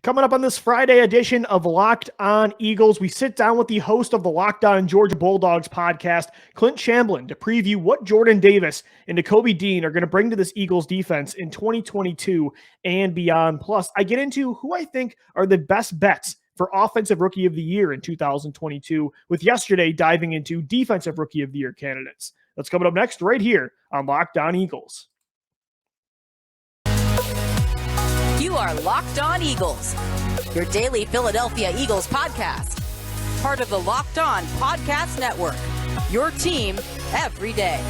Coming up on this Friday edition of Locked On Eagles, we sit down with the host of the Locked On Georgia Bulldogs podcast, Clint Shamblin, to preview what Jordan Davis and Nakobe Dean are going to bring to this Eagles defense in 2022 and beyond. Plus, I get into who I think are the best bets for Offensive Rookie of the Year in 2022, with yesterday diving into Defensive Rookie of the Year candidates. That's coming up next right here on Locked On Eagles. You are Locked On Eagles, your daily Philadelphia Eagles podcast. Part of the Locked On Podcast Network, your team every day.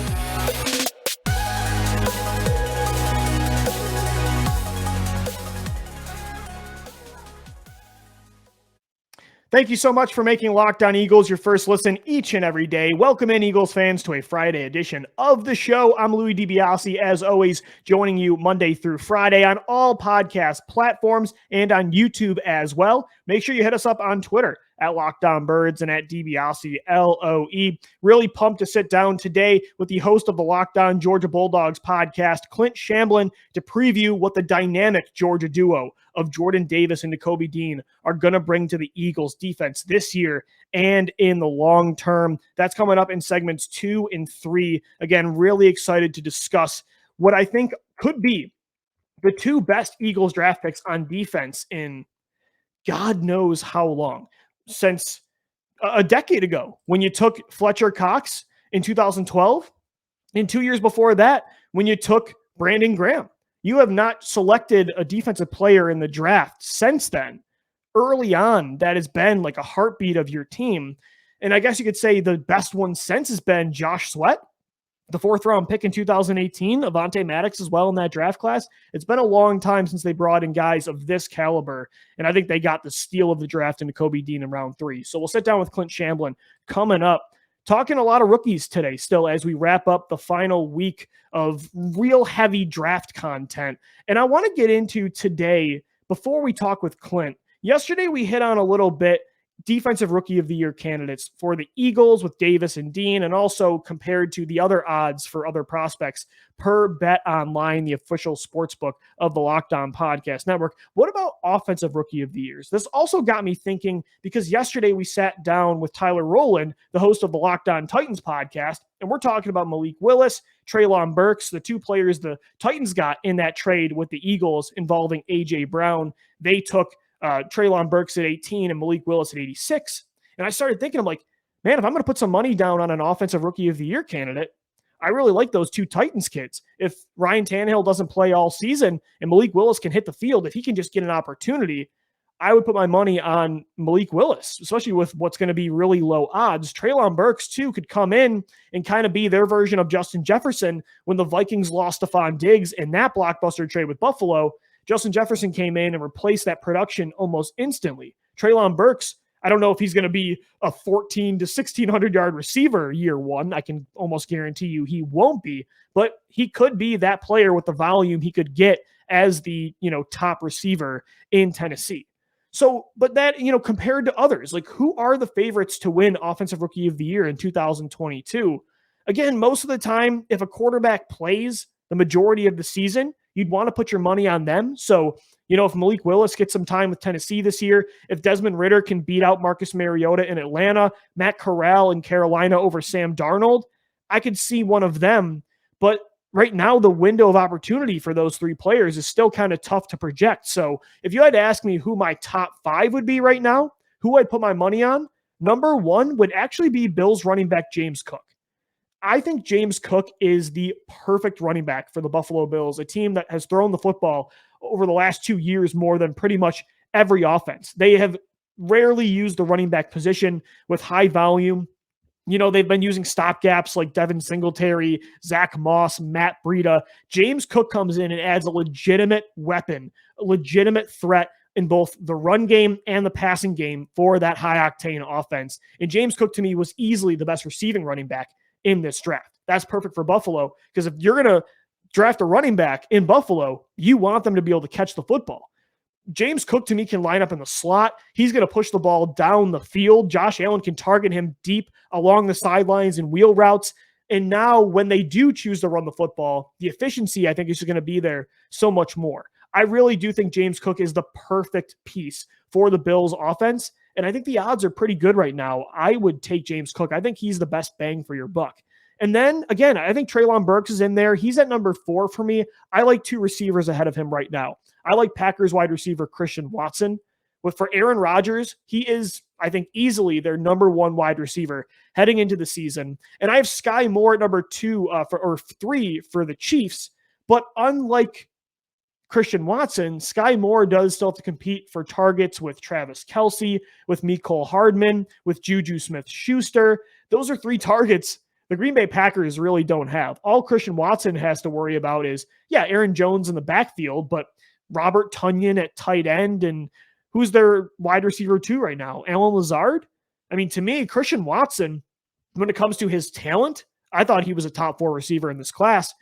Thank you so much for making Locked On Eagles your first listen each and every day. Welcome in, Eagles fans, to a Friday edition of the show. I'm Louie DiBiase, as always, joining you Monday through Friday on all podcast platforms and on YouTube as well. Make sure you hit us up on Twitter at Locked On Birds and at DiBiase LOE. Really pumped to sit down today with the host of the Locked On Georgia Bulldogs podcast, Clint Shamblin, to preview what the dynamic Georgia duo of Jordan Davis and Nakobe Dean are going to bring to the Eagles defense this year and in the long term. That's coming up in segments 2 and 3. Again, really excited to discuss what I think could be the two best Eagles draft picks on defense in God knows how long. Since a decade ago, when you took Fletcher Cox in 2012, and 2 years before that, when you took Brandon Graham. You have not selected a defensive player in the draft since then. Early on, that has been like a heartbeat of your team. And I guess you could say the best one since has been Josh Sweat, the 4th-round pick in 2018, Avonte Maddox as well in that draft class. It's been a long time since they brought in guys of this caliber, and I think they got the steal of the draft in Nakobe Dean in round 3. So we'll sit down with Clint Shamblin coming up, talking a lot of rookies today still as we wrap up the final week of real heavy draft content. And I want to get into today, before we talk with Clint, yesterday we hit on a little bit Defensive Rookie of the Year candidates for the Eagles with Davis and Dean, and also compared to the other odds for other prospects per Bet Online, the official sports book of the Locked On Podcast Network. What about Offensive Rookie of the Years? This also got me thinking, because yesterday we sat down with Tyler Rowland, the host of the Locked On Titans podcast, and we're talking about Malik Willis, Treylon Burks, the two players the Titans got in that trade with the Eagles involving A.J. Brown. They took Treylon Burks at 18 and Malik Willis at 86. And I started thinking, I'm like, man, if I'm going to put some money down on an Offensive Rookie of the Year candidate, I really like those two Titans kids. If Ryan Tannehill doesn't play all season and Malik Willis can hit the field, if he can just get an opportunity, I would put my money on Malik Willis, especially with what's going to be really low odds. Treylon Burks, too, could come in and kind of be their version of Justin Jefferson when the Vikings lost Stephon Diggs in that blockbuster trade with Buffalo. Justin Jefferson came in and replaced that production almost instantly. Treylon Burks, I don't know if he's going to be a 1,400 to 1,600 yard receiver year one. I can almost guarantee you he won't be, but he could be that player with the volume he could get as the, top receiver in Tennessee. So, but that, compared to others, like who are the favorites to win Offensive Rookie of the Year in 2022? Again, most of the time, if a quarterback plays the majority of the season, you'd want to put your money on them. So, if Malik Willis gets some time with Tennessee this year, if Desmond Ridder can beat out Marcus Mariota in Atlanta, Matt Corral in Carolina over Sam Darnold, I could see one of them. But right now, the window of opportunity for those three players is still kind of tough to project. So if you had to ask me who my top 5 would be right now, who I'd put my money on, number 1 would actually be Bills running back James Cook. I think James Cook is the perfect running back for the Buffalo Bills, a team that has thrown the football over the last 2 years more than pretty much every offense. They have rarely used the running back position with high volume. They've been using stopgaps like Devin Singletary, Zach Moss, Matt Breida. James Cook comes in and adds a legitimate weapon, a legitimate threat in both the run game and the passing game for that high-octane offense. And James Cook, to me, was easily the best receiving running back in this draft. That's perfect for Buffalo, because if you're going to draft a running back in Buffalo, you want them to be able to catch the football. James Cook, to me, can line up in the slot. He's going to push the ball down the field. Josh Allen can target him deep along the sidelines and wheel routes. And now when they do choose to run the football, the efficiency, I think, is going to be there so much more. I really do think James Cook is the perfect piece for the Bills offense. And I think the odds are pretty good right now. I would take James Cook. I think he's the best bang for your buck. And then again, I think Treylon Burks is in there. He's at number 4 for me. I like 2 receivers ahead of him right now. I like Packers wide receiver Christian Watson. But for Aaron Rodgers, he is, I think, easily their number 1 wide receiver heading into the season. And I have Skyy Moore at number 2 or 3 for the Chiefs. But unlike Christian Watson, Skyy Moore does still have to compete for targets with Travis Kelce, with Mecole Hardman, with Juju Smith-Schuster. Those are 3 targets the Green Bay Packers really don't have. All Christian Watson has to worry about is, Aaron Jones in the backfield, but Robert Tonyan at tight end, and who's their wide receiver 2 right now? Allen Lazard? I mean, to me, Christian Watson, when it comes to his talent, I thought he was a top 4 receiver in this class.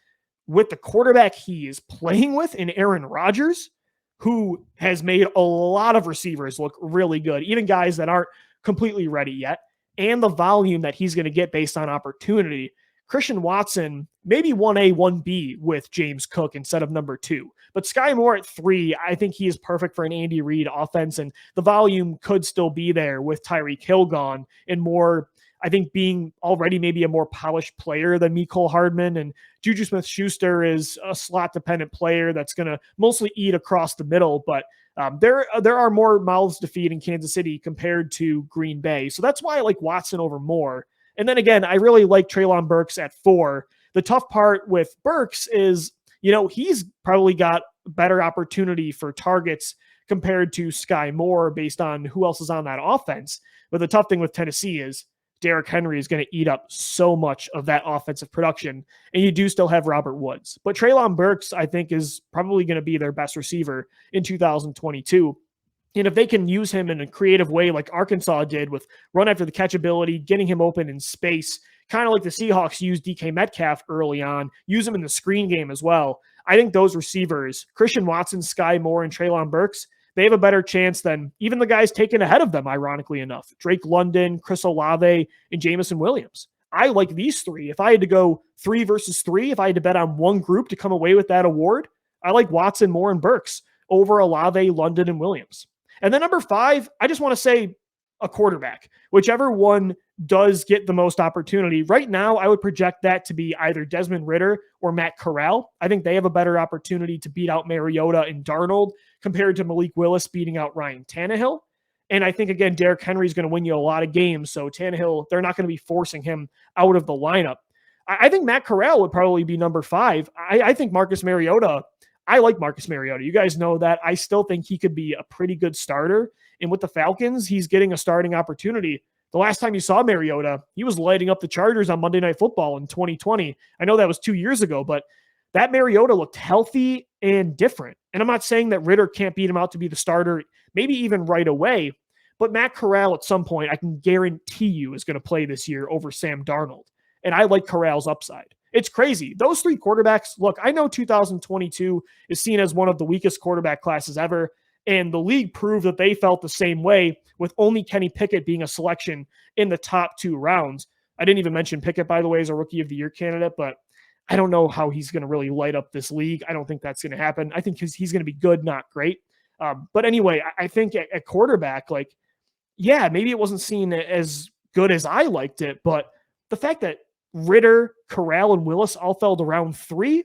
With the quarterback he is playing with in Aaron Rodgers, who has made a lot of receivers look really good, even guys that aren't completely ready yet, and the volume that he's going to get based on opportunity, Christian Watson, maybe 1A, 1B with James Cook instead of number 2. But Skyy Moore at 3, I think he is perfect for an Andy Reid offense, and the volume could still be there with Tyreek Hill gone and more, I think, being already maybe a more polished player than Mecole Hardman. And Juju Smith-Schuster is a slot-dependent player that's going to mostly eat across the middle, but there are more mouths to feed in Kansas City compared to Green Bay. So that's why I like Watson over Moore. And then again, I really like Treylon Burks at 4. The tough part with Burks is, he's probably got better opportunity for targets compared to Skyy Moore based on who else is on that offense. But the tough thing with Tennessee is Derrick Henry is going to eat up so much of that offensive production, and you do still have Robert Woods. But Treylon Burks, I think, is probably going to be their best receiver in 2022. And if they can use him in a creative way like Arkansas did with run after the catch ability, getting him open in space, kind of like the Seahawks used DK Metcalf early on, use him in the screen game as well, I think those receivers, Christian Watson, Skyy Moore, and Treylon Burks, they have a better chance than even the guys taken ahead of them, ironically enough. Drake London, Chris Olave, and Jameson Williams. I like these 3. If I had to go 3 versus 3, if I had to bet on one group to come away with that award, I like Watson, Moore, and Burks over Olave, London, and Williams. And then number 5, I just want to say a quarterback. Whichever one does get the most opportunity. Right now, I would project that to be either Desmond Ridder or Matt Corral. I think they have a better opportunity to beat out Mariota and Darnold compared to Malik Willis beating out Ryan Tannehill. And I think, again, Derrick Henry is going to win you a lot of games. So Tannehill, they're not going to be forcing him out of the lineup. I think Matt Corral would probably be number 5. I think Marcus Mariota, I like Marcus Mariota. You guys know that. I still think he could be a pretty good starter. And with the Falcons, he's getting a starting opportunity. The last time you saw Mariota, he was lighting up the Chargers on Monday Night Football in 2020. I know that was 2 years ago, but that Mariota looked healthy and different. And I'm not saying that Ridder can't beat him out to be the starter, maybe even right away, but Matt Corral at some point, I can guarantee you, is going to play this year over Sam Darnold. And I like Corral's upside. It's crazy. Those 3 quarterbacks, look, I know 2022 is seen as one of the weakest quarterback classes ever, and the league proved that they felt the same way with only Kenny Pickett being a selection in the top 2 rounds. I didn't even mention Pickett, by the way, as a Rookie of the Year candidate, but I don't know how he's going to really light up this league. I don't think that's going to happen. I think he's going to be good, not great. But anyway, I think at quarterback, maybe it wasn't seen as good as I liked it, but the fact that Ridder, Corral, and Willis all fell to round 3,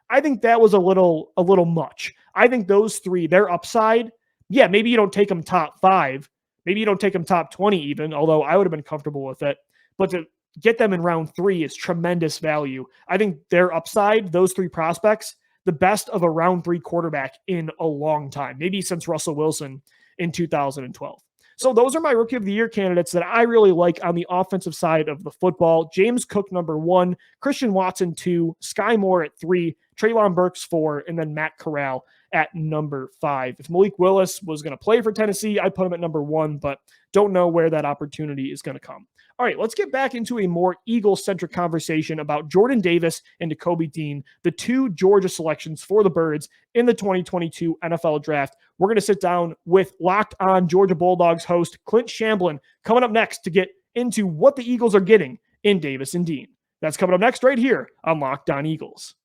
I think that was a little much. I think those 3, their upside, maybe you don't take them top 5, maybe you don't take them top 20 even, although I would have been comfortable with it, but to get them in round 3 is tremendous value. I think their upside, those 3 prospects, the best of a round 3 quarterback in a long time, maybe since Russell Wilson in 2012. So those are my Rookie of the Year candidates that I really like on the offensive side of the football. James Cook, number 1, Christian Watson, 2, Skyy Moore at 3, Treylon Burks, 4, and then Matt Corral at number 5. If Malik Willis was going to play for Tennessee, I'd put him at number 1, but don't know where that opportunity is going to come. All right, let's get back into a more Eagles-centric conversation about Jordan Davis and Nakobe Dean, the 2 Georgia selections for the Birds in the 2022 NFL Draft. We're going to sit down with Locked On Georgia Bulldogs host Clint Shamblin coming up next to get into what the Eagles are getting in Davis and Dean. That's coming up next right here on Locked On Eagles.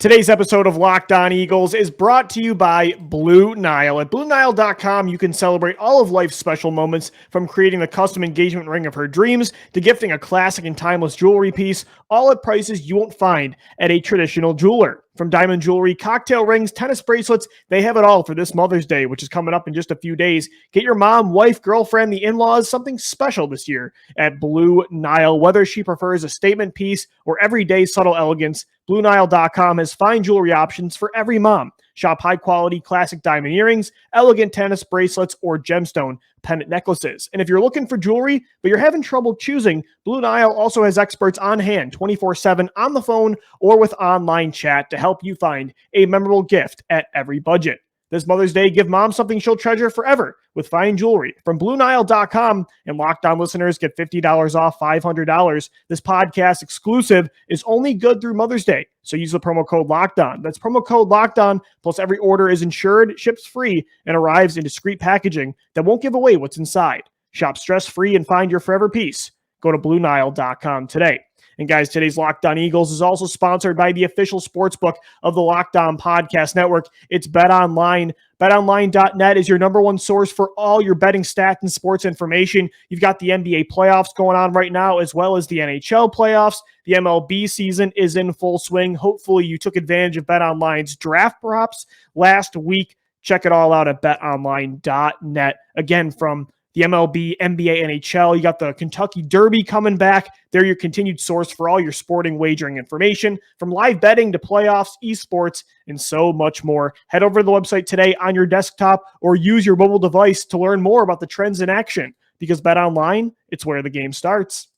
Today's episode of Locked On Eagles is brought to you by Blue Nile. At BlueNile.com, you can celebrate all of life's special moments, from creating the custom engagement ring of her dreams to gifting a classic and timeless jewelry piece, all at prices you won't find at a traditional jeweler. From diamond jewelry, cocktail rings, tennis bracelets, they have it all for this Mother's Day, which is coming up in just a few days. Get your mom, wife, girlfriend, the in-laws something special this year at Blue Nile. Whether she prefers a statement piece or everyday subtle elegance, BlueNile.com has fine jewelry options for every mom. Shop high-quality classic diamond earrings, elegant tennis bracelets, or gemstone pendant necklaces. And if you're looking for jewelry, but you're having trouble choosing, Blue Nile also has experts on hand 24/7 on the phone or with online chat to help you find a memorable gift at every budget. This Mother's Day, give mom something she'll treasure forever with fine jewelry from BlueNile.com, and Locked On listeners get $50 off $500. This podcast exclusive is only good through Mother's Day, so use the promo code Locked On. That's promo code Locked On, plus every order is insured, ships free, and arrives in discreet packaging that won't give away what's inside. Shop stress-free and find your forever peace. Go to BlueNile.com today. And guys, today's Locked On Eagles is also sponsored by the official sportsbook of the Locked On Podcast Network. It's BetOnline. BetOnline.net is your number one source for all your betting stats and sports information. You've got the NBA playoffs going on right now, as well as the NHL playoffs. The MLB season is in full swing. Hopefully you took advantage of BetOnline's draft props last week. Check it all out at BetOnline.net. Again, from the MLB, NBA, NHL. You got the Kentucky Derby coming back. They're your continued source for all your sporting wagering information, from live betting to playoffs, esports, and so much more. Head over to the website today on your desktop or use your mobile device to learn more about the trends in action, because BetOnline, it's where the game starts.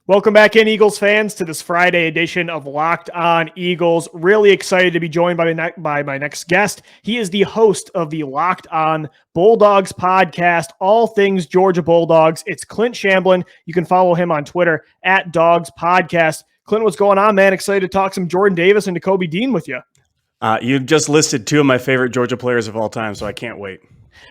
Welcome back in, Eagles fans, to this Friday edition of Locked On Eagles. Really excited to be joined by my next guest. He is the host of the Locked On Bulldogs podcast, all things Georgia Bulldogs. It's Clint Shamblin. You can follow him on Twitter at Dogs Podcast. Clint, what's going on, man? Excited to talk some Jordan Davis and Nakobe Dean with you. You've just listed two of my favorite Georgia players of all time, so I can't wait.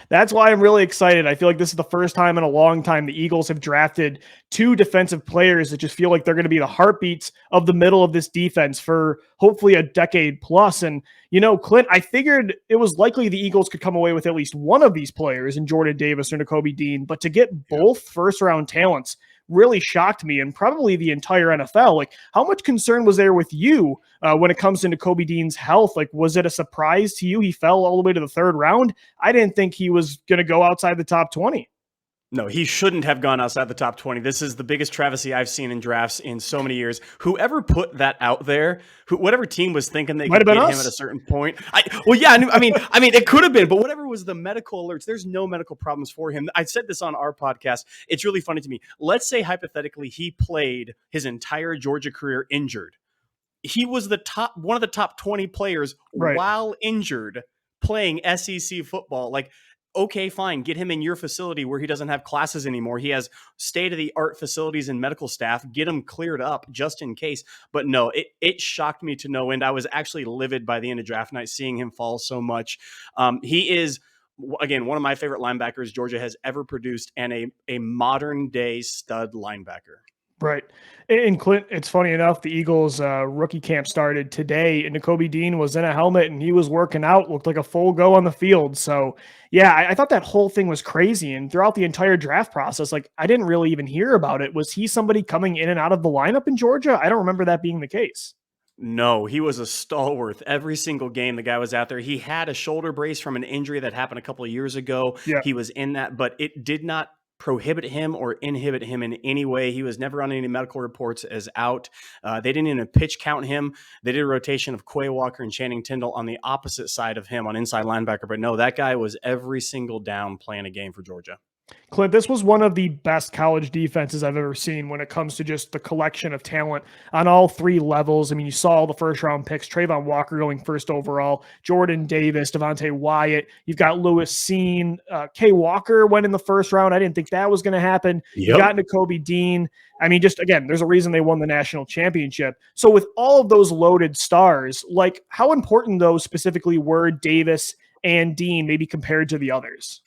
That's why I'm really excited. I feel like this is the first time in a long time the Eagles have drafted two defensive players that just feel like they're going to be the heartbeats of the middle of this defense for hopefully a decade plus. And, you know, Clint, I figured it was likely the Eagles could come away with at least one of these players in Jordan Davis or Nakobe Dean, but to get both first-round talents really shocked me, and probably the entire NFL. Like, how much concern was there with you when it comes to Nakobe Dean's health? Like, was it a surprise to you he fell all the way to the third round? I didn't think he was going to go outside the top 20. No, he shouldn't have gone outside the top 20. This is the biggest travesty I've seen in drafts in so many years. Whoever put that out there, whatever team was thinking they could get him at a certain point. I mean, it could have been, but whatever was the medical alerts, there's no medical problems for him. I said this on our podcast. It's really funny to me. Let's say hypothetically he played his entire Georgia career injured. He was one of the top 20 players while injured playing SEC football. Like, okay, fine. Get him in your facility where he doesn't have classes anymore. He has state-of-the-art facilities and medical staff. Get him cleared up just in case. But no, it shocked me to no end. I was actually livid by the end of draft night seeing him fall so much. He is, again, one of my favorite linebackers Georgia has ever produced, and a modern-day stud linebacker. Right. And Clint, it's funny enough, the Eagles rookie camp started today, and Nakobe Dean was in a helmet and he was working out, looked like a full go on the field. So yeah, I thought that whole thing was crazy. And throughout the entire draft process, like, I didn't really even hear about it. Was he somebody coming in and out of the lineup in Georgia? I don't remember that being the case. No, he was a stalwart. Every single game the guy was out there. He had a shoulder brace from an injury that happened a couple of years ago. Yeah. He was in that, but it did not prohibit him or inhibit him in any way. He was never on any medical reports as out. They didn't even pitch count him. They did a rotation of Quay Walker and Channing Tindall on the opposite side of him on inside linebacker. But no, that guy was every single down playing a game for Georgia. Clint, this was one of the best college defenses I've ever seen when it comes to just the collection of talent on all three levels. I mean, you saw all the first-round picks, Trayvon Walker going first overall, Jordan Davis, Devontae Wyatt. You've got Louis Seen. Quay Walker went in the first round. I didn't think that was going to happen. Yep. You got Nakobe Dean. I mean, just, again, there's a reason they won the national championship. So with all of those loaded stars, like, how important those specifically were Davis and Dean, maybe compared to the others?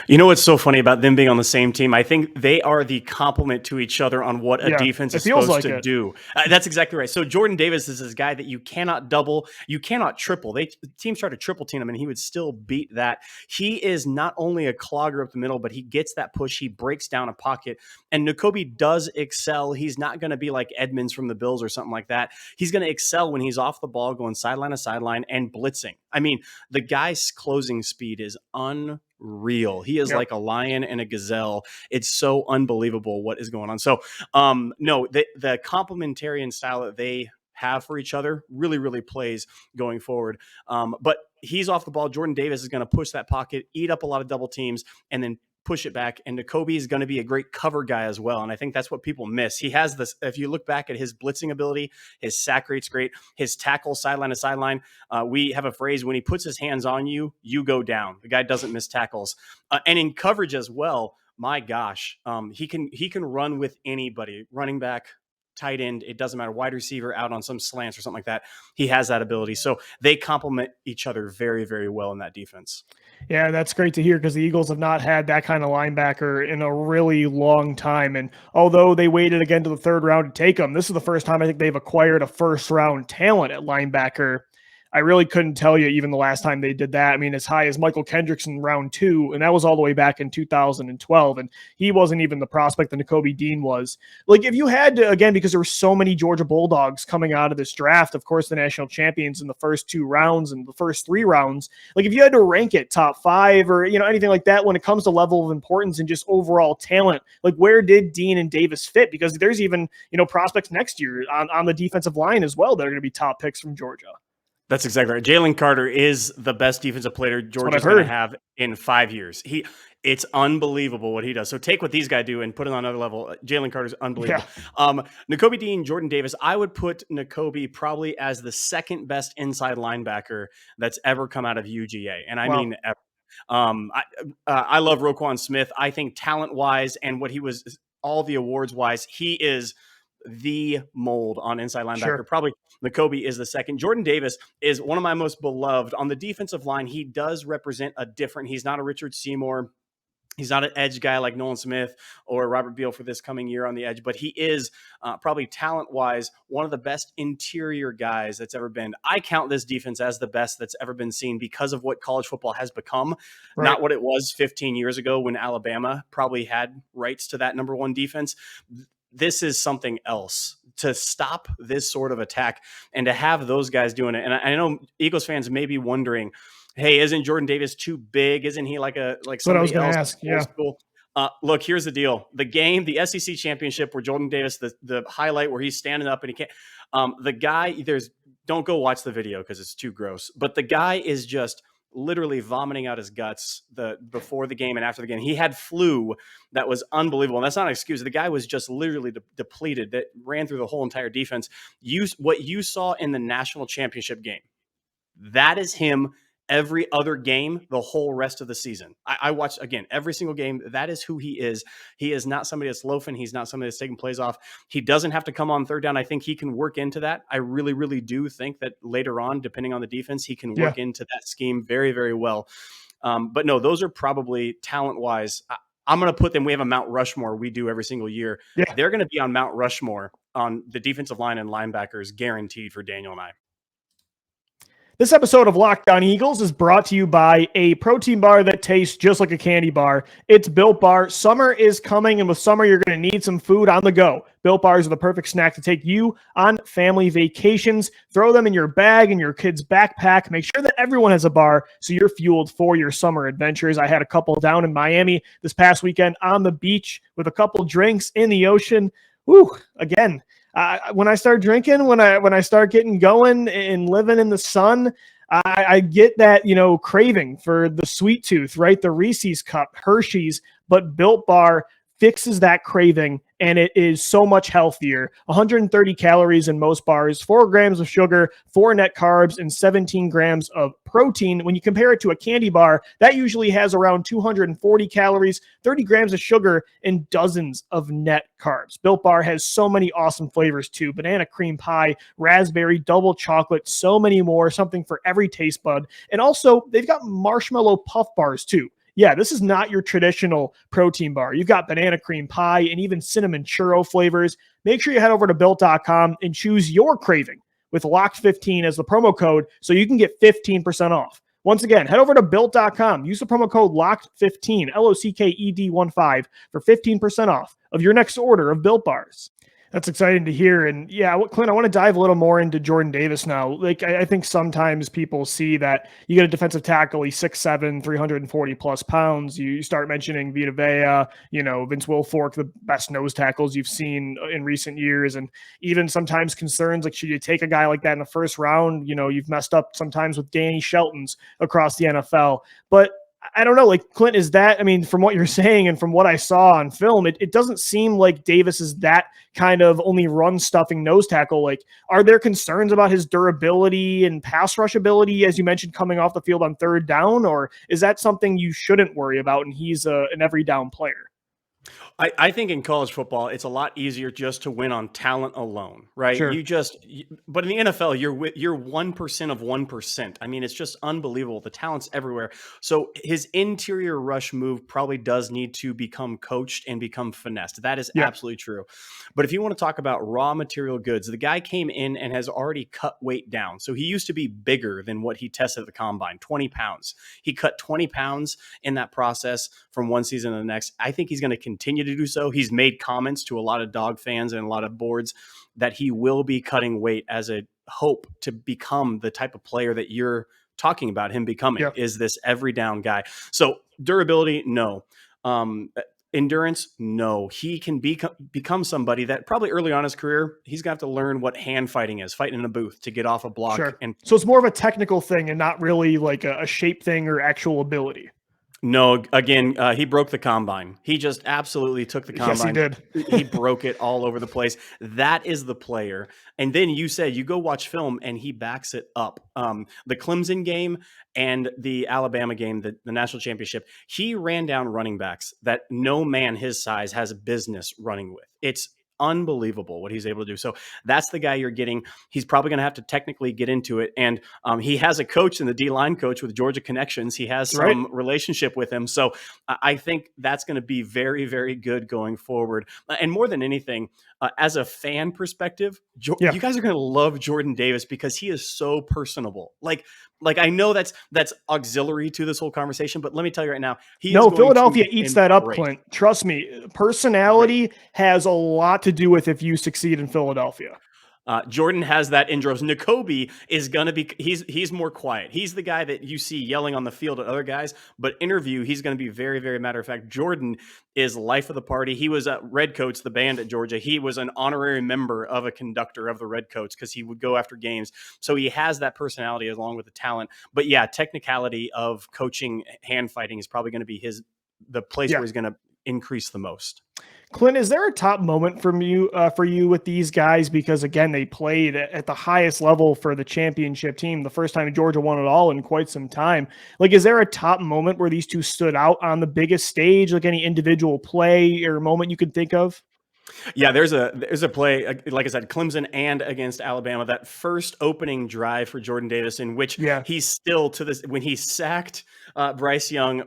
You know what's so funny about them being on the same team? I think they are the complement to each other on what a defense is supposed to do. That's exactly right. So Jordan Davis is this guy that you cannot double, you cannot triple. Teams try to triple team him, and he would still beat that. He is not only a clogger up the middle, but he gets that push. He breaks down a pocket, and Nakobe does excel. He's not going to be like Edmonds from the Bills or something like that. He's going to excel when he's off the ball, going sideline to sideline and blitzing. I mean, the guy's closing speed is unreal. He is like a lion and a gazelle. It's so unbelievable what is going on. So, no, the complementarian style that they have for each other really, really plays going forward. But he's off the ball. Jordan Davis is going to push that pocket, eat up a lot of double teams, and then push it back. And Nakobe is going to be a great cover guy as well. And I think that's what people miss. He has this, if you look back at his blitzing ability, his sack rate's great, his tackle sideline to sideline. We have a phrase, when he puts his hands on you, you go down. The guy doesn't miss tackles. And in coverage as well, my gosh, he can run with anybody, running back, tight end, it doesn't matter, wide receiver out on some slants or something like that. He has that ability. So they complement each other very, very well in that defense. Yeah, that's great to hear because the Eagles have not had that kind of linebacker in a really long time. And although they waited again to the third round to take him, this is the first time I think they've acquired a first-round talent at linebacker. I really couldn't tell you even the last time they did that. I mean, as high as Michael Kendricks in round 2, and that was all the way back in 2012, and he wasn't even the prospect that Nakobe Dean was. Like, if you had to, again, because there were so many Georgia Bulldogs coming out of this draft, of course, the national champions in the first 2 rounds and the first 3 rounds, like if you had to rank it top 5 or, anything like that when it comes to level of importance and just overall talent, like where did Dean and Davis fit? Because there's even, prospects next year on the defensive line as well that are going to be top picks from Georgia. That's exactly right. Jalen Carter is the best defensive player Georgia's going to have in 5 years. It's unbelievable what he does. So take what these guys do and put it on another level. Jalen Carter's unbelievable. Yeah. Nakobe Dean, Jordan Davis, I would put Nakobe probably as the second best inside linebacker that's ever come out of UGA. And I mean ever. I love Roquan Smith. I think talent-wise and what he was, all the awards-wise, he is the mold on inside linebacker. Sure. Probably Nakobe is the second. Jordan Davis is one of my most beloved. On the defensive line, he does represent he's not a Richard Seymour. He's not an edge guy like Nolan Smith or Robert Beal for this coming year on the edge, but he is probably talent-wise one of the best interior guys that's ever been. I count this defense as the best that's ever been seen because of what college football has become, not what it was 15 years ago when Alabama probably had rights to that number 1 defense. This is something else to stop this sort of attack and to have those guys doing it. And I know Eagles fans may be wondering, hey, isn't Jordan Davis too big? Isn't he like somebody I was going to ask? Yeah. Look, here's the deal. The game, the SEC championship where Jordan Davis, the highlight where he's standing up and he can't, the guy, don't go watch the video because it's too gross, but the guy is just literally vomiting out his guts before the game and after the game. He had flu that was unbelievable. And that's not an excuse. The guy was just literally depleted, that ran through the whole entire defense. What you saw in the national championship game, that is him every other game, the whole rest of the season. I watched, again, every single game. That is who he is. He is not somebody that's loafing. He's not somebody that's taking plays off. He doesn't have to come on third down. I think he can work into that. I really, really do think that later on, depending on the defense, he can work into that scheme very, very well. But no, those are probably talent-wise. I'm going to put them, we have a Mount Rushmore we do every single year. Yeah. They're going to be on Mount Rushmore on the defensive line and linebackers, guaranteed for Daniel and I. This episode of Locked On Eagles is brought to you by a protein bar that tastes just like a candy bar. It's Built Bar. Summer is coming, and with summer, you're going to need some food on the go. Built Bars are the perfect snack to take you on family vacations. Throw them in your bag, in your kid's backpack. Make sure that everyone has a bar so you're fueled for your summer adventures. I had a couple down in Miami this past weekend on the beach with a couple drinks in the ocean. Woo, again. When I start drinking, when I start getting going and living in the sun, I get that, craving for the sweet tooth, right? The Reese's cup, Hershey's, but Built Bar fixes that craving, and it is so much healthier. 130 calories in most bars, 4 grams of sugar, 4 net carbs, and 17 grams of protein. When you compare it to a candy bar, that usually has around 240 calories, 30 grams of sugar, and dozens of net carbs. Built Bar has so many awesome flavors too. Banana cream pie, raspberry, double chocolate, so many more, something for every taste bud. And also, they've got marshmallow puff bars too. yeah, this is not your traditional protein bar. You've got banana cream pie and even cinnamon churro flavors. Make sure you head over to built.com and choose your craving with Locked15 as the promo code so you can get 15% off. Once again, head over to built.com. Use the promo code LOCKED15, LOCKED15 for 15% off of your next order of Built Bars. That's exciting to hear. And yeah, Clint, I want to dive a little more into Jordan Davis now. Like, I think sometimes people see that you get a defensive tackle, he's 6'7", 340 plus pounds. You start mentioning Vita Vea, Vince Wilfork, the best nose tackles you've seen in recent years. And even sometimes concerns like, should you take a guy like that in the first round? You've messed up sometimes with Danny Shelton's across the NFL. But I don't know, like, Clint, is that, from what you're saying and from what I saw on film, it doesn't seem like Davis is that kind of only run stuffing nose tackle. Like, are there concerns about his durability and pass rush ability, as you mentioned, coming off the field on third down, or is that something you shouldn't worry about and he's an every down player? I think in college football, it's a lot easier just to win on talent alone, right? Sure. But in the NFL, you're 1% of 1%. It's just unbelievable. The talent's everywhere. So his interior rush move probably does need to become coached and become finessed. That is absolutely true. But if you want to talk about raw material goods, the guy came in and has already cut weight down. So he used to be bigger than what he tested at the combine, 20 pounds. He cut 20 pounds in that process from one season to the next. I think he's going to continue to do so. He's made comments to a lot of dog fans and a lot of boards that he will be cutting weight as a hope to become the type of player that you're talking about him becoming, is this every down guy. So durability, no. Endurance, no. He can become somebody that probably early on in his career, he's got to learn what hand fighting is, fighting in a booth to get off a block. Sure. And so it's more of a technical thing and not really like a shape thing or actual ability. No, again, he broke the combine. He just absolutely took the combine. Yes, he did. He broke it all over the place. That is the player. And then you said you go watch film and he backs it up. The Clemson game and the Alabama game, the national championship, he ran down running backs that no man his size has a business running with. It's unbelievable what he's able to do. So that's the guy you're getting. He's probably going to have to technically get into it. And he has a coach in the D-line coach with Georgia connections. He has some relationship with him. So I think that's going to be very, very good going forward. And more than anything, as a fan perspective, you guys are going to love Jordan Davis because he is so personable. Like I know that's auxiliary to this whole conversation, but let me tell you right now, Philadelphia eats that up, Clint. Trust me, personality has a lot to do with if you succeed in Philadelphia. Jordan has that in droves. Nakobe is going to be, he's more quiet. He's the guy that you see yelling on the field at other guys, but interview, he's going to be very, very matter of fact. Jordan is life of the party. He was at Redcoats, the band at Georgia. He was an honorary member of a conductor of the Redcoats because he would go after games. So he has that personality along with the talent. But yeah, technicality of coaching hand fighting is probably going to be the place where he's going to increase the most. Clint, is there a top moment for you with these guys? Because again, they played at the highest level for the championship team, the first time Georgia won it all in quite some time. Like, is there a top moment where these two stood out on the biggest stage? Like any individual play or moment you could think of? Yeah, there's a play, like I said, Clemson and against Alabama, that first opening drive for Jordan Davis in which he's still to this, when he sacked Bryce Young,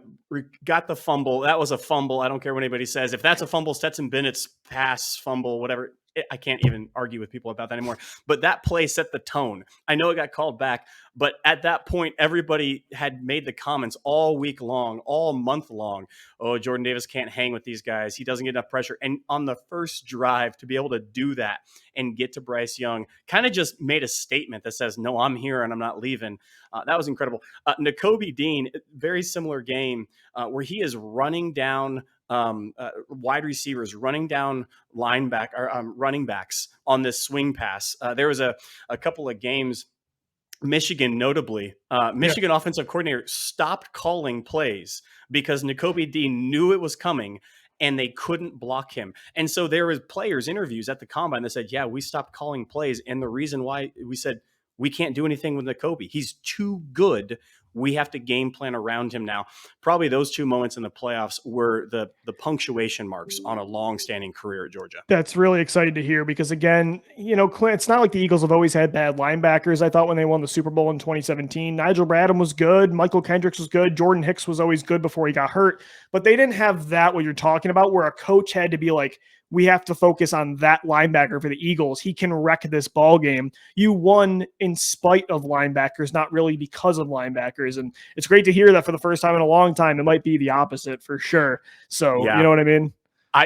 got the fumble. That was a fumble. I don't care what anybody says. If that's a fumble, Stetson Bennett's pass, fumble, whatever, I can't even argue with people about that anymore. But that play set the tone. I know it got called back, but at that point, everybody had made the comments all week long, all month long. Oh, Jordan Davis can't hang with these guys. He doesn't get enough pressure. And on the first drive, to be able to do that and get to Bryce Young kind of just made a statement that says, no, I'm here and I'm not leaving. That was incredible. Nakobe Dean, very similar game where he is running down wide receivers, running down running backs on this swing pass. There was a couple of games, Michigan notably, Michigan offensive coordinator stopped calling plays because Nakobe Dean knew it was coming and they couldn't block him. And so there was players interviews at the combine that said, yeah, we stopped calling plays. And the reason why we said, we can't do anything with Nakobe. He's too good. We have to game plan around him now. Probably those two moments in the playoffs were the punctuation marks on a long-standing career at Georgia. That's really exciting to hear because, again, Clint, it's not like the Eagles have always had bad linebackers. I thought when they won the Super Bowl in 2017, Nigel Bradham was good. Michael Kendricks was good. Jordan Hicks was always good before he got hurt. But they didn't have that, what you're talking about, where a coach had to be like, we have to focus on that linebacker for the Eagles. He can wreck this ball game. You won in spite of linebackers, not really because of linebackers. And it's great to hear that for the first time in a long time. It might be the opposite for sure. So, You know what I mean?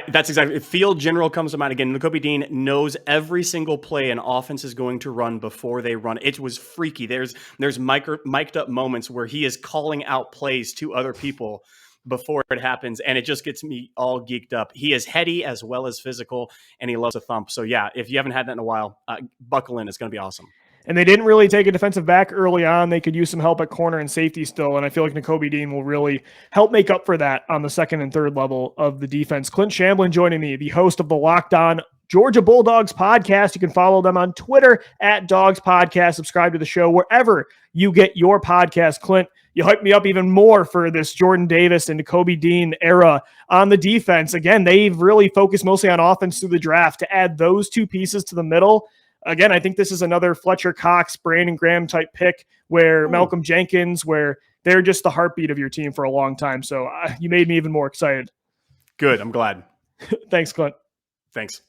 That's exactly. Field general comes to mind again. Nakobe Dean knows every single play an offense is going to run before they run. It was freaky. There's mic'd up moments where he is calling out plays to other people before it happens, and it just gets me all geeked up. He is heady as well as physical, and he loves a thump. So yeah, if you haven't had that in a while, buckle in. It's going to be awesome. And they didn't really take a defensive back early on. They could use some help at corner and safety still, and I feel like Nakobe Dean will really help make up for that on the second and third level of the defense. Clint Shamblin joining me, the host of the Locked On Georgia Bulldogs podcast. You can follow them on Twitter at Dogs Podcast. Subscribe to the show wherever you get your podcast. Clint, you hyped me up even more for this Jordan Davis and Nakobe Dean era on the defense. Again, they've really focused mostly on offense through the draft. To add those two pieces to the middle, again, I think this is another Fletcher Cox, Brandon Graham type pick where Malcolm Jenkins, where they're just the heartbeat of your team for a long time. So you made me even more excited. Good. I'm glad. Thanks, Clint. Thanks.